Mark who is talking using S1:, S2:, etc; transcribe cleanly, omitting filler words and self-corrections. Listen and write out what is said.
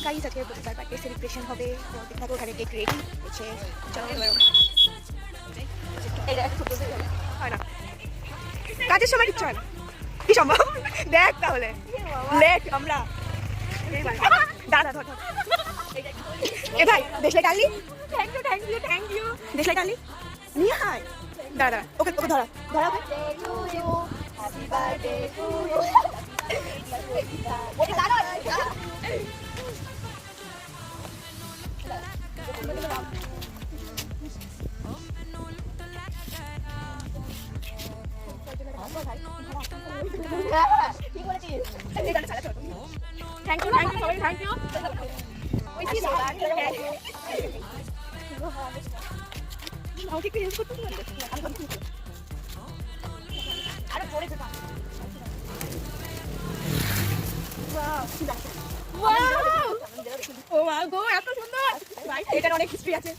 S1: Guys আজকে প্রতিবার birthday celebration হবে, তো দেখো ওখানে কেক রেডি হচ্ছে। চলো এই দেখ ছোট হয় না, কাজের সময় কিচ্ছু হয় না, কি সম্ভব দেখ তাহলে লেট আমরা দাঁড়া ধর ধর এ ভাই দেশলাই ডালি, thank you thank you thank you, দেশলাই ডালি নিয়ে আয়, দাঁড়া দাঁড়া ওকে ওকে ধরা ধরা happy birthday to you okay দাঁড়া থ্যাংক ইউ থ্যাংক ইউ সবাই থ্যাংক ইউ। আমাকে একটু হেল্প করতে পারবে? আরে পড়ে যেতাম। ও মা গো এত সুন্দর, ভাই এটার অনেক হিস্ট্রি আছে।